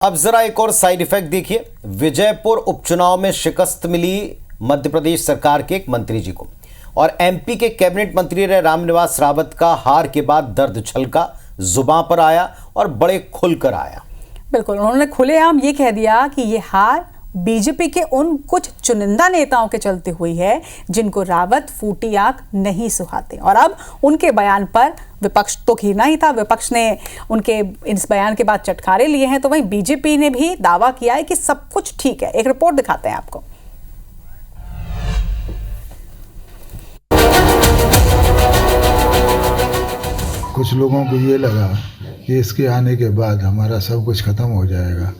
अब जरा एक और साइड इफेक्ट देखिए। विजयपुर उपचुनाव में शिकस्त मिली मध्य प्रदेश सरकार के एक मंत्री जी को, और एमपी के कैबिनेट मंत्री रहे रामनिवास रावत का हार के बाद दर्द छलका, जुबान पर आया और बड़े खुलकर आया। बिल्कुल, उन्होंने खुलेआम ये कह दिया कि ये हार बीजेपी के उन कुछ चुनिंदा नेताओं के चलते हुई है जिनको रावत फूटी आंख नहीं सुहाते। और अब उनके बयान पर विपक्ष तो घिरना ही था। विपक्ष ने उनके इस बयान के बाद चटखारे लिए हैं, तो वहीं बीजेपी ने भी दावा किया है कि सब कुछ ठीक है। एक रिपोर्ट दिखाते हैं आपको। कुछ लोगों को ये लगा कि इसके आने के बाद हमारा सब कुछ खत्म हो जाएगा।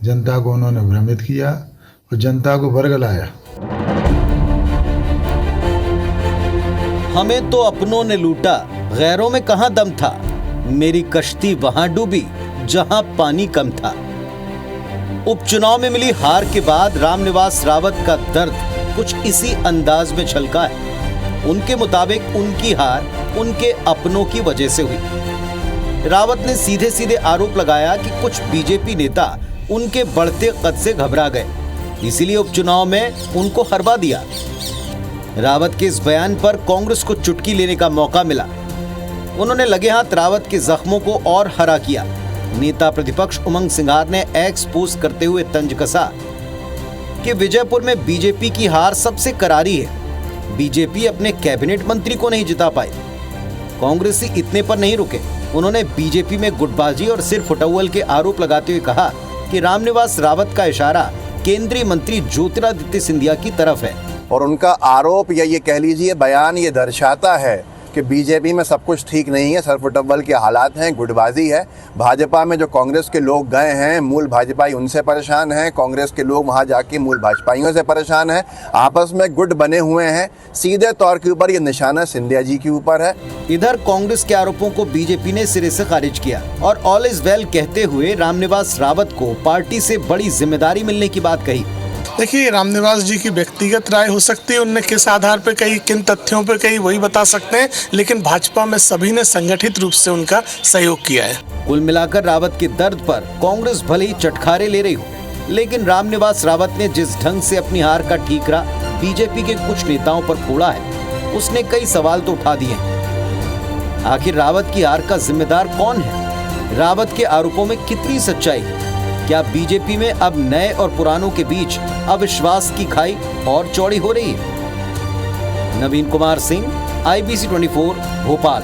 जनता को उन्होंने भ्रमित किया और जनता को बरगलाया। हमें तो अपनों ने लूटा, गैरों में कहां दम था। मेरी कश्ती वहां डूबी जहां पानी कम था। उपचुनाव में मिली हार के बाद रामनिवास रावत का दर्द कुछ इसी अंदाज में छलका है। उनके मुताबिक उनकी हार उनके अपनों की वजह से हुई। रावत ने सीधे सीधे आरोप लगाया कि कुछ बीजेपी नेता उनके बढ़ते कद से घबरा गए, इसीलिए उपचुनाव में उनको हरवा दिया। रावत के इस बयान पर कांग्रेस को चुटकी लेने का मौका मिला। उन्होंने लगे हाथ रावत के जख्मों को और हरा किया। नेता प्रतिपक्ष उमंग सिंघार ने एक्स पोस्ट करते हुए तंज कसा कि विजयपुर में बीजेपी की हार सबसे करारी है। बीजेपी अपने कैबिनेट मंत्री को नहीं जिता पाई। कांग्रेसी इतने पर नहीं रुके। उन्होंने बीजेपी में गुटबाजी और सिर फुटौल के आरोप लगाते हुए कहा कि रामनिवास रावत का इशारा केंद्रीय मंत्री ज्योतिरादित्य सिंधिया की तरफ है। और उनका आरोप या ये कह लीजिए बयान ये दर्शाता है कि बीजेपी में सब कुछ ठीक नहीं है, सरफुटब्बल के हालात हैं, गुटबाजी है। भाजपा में जो कांग्रेस के लोग गए हैं, मूल भाजपाई उनसे परेशान हैं, कांग्रेस के लोग वहां जाके मूल भाजपाइयों से परेशान हैं, आपस में गुट बने हुए हैं। सीधे तौर के ऊपर ये निशाना सिंधिया जी के ऊपर है। इधर कांग्रेस के आरोपों को बीजेपी ने सिरे से खारिज किया और ऑल इज वेल कहते हुए रामनिवास रावत को पार्टी से बड़ी जिम्मेदारी मिलने की बात कही। देखिए, रामनिवास जी की व्यक्तिगत राय हो सकती है, उनने किस आधार पर कही, किन तथ्यों पर कही, वही बता सकते हैं, लेकिन भाजपा में सभी ने संगठित रूप से उनका सहयोग किया है। कुल मिलाकर रावत के दर्द पर कांग्रेस भले ही चटखारे ले रही हो, लेकिन रामनिवास रावत ने जिस ढंग से अपनी हार का ठीकरा बीजेपी के कुछ नेताओं पर फोड़ा है, उसने कई सवाल तो उठा दिए हैं। आखिर रावत की हार का जिम्मेदार कौन है? रावत के आरोपों में कितनी सच्चाई है? क्या बीजेपी में अब नए और पुरानों के बीच अविश्वास की खाई और चौड़ी हो रही है? नवीन कुमार सिंह, IBC 24, भोपाल।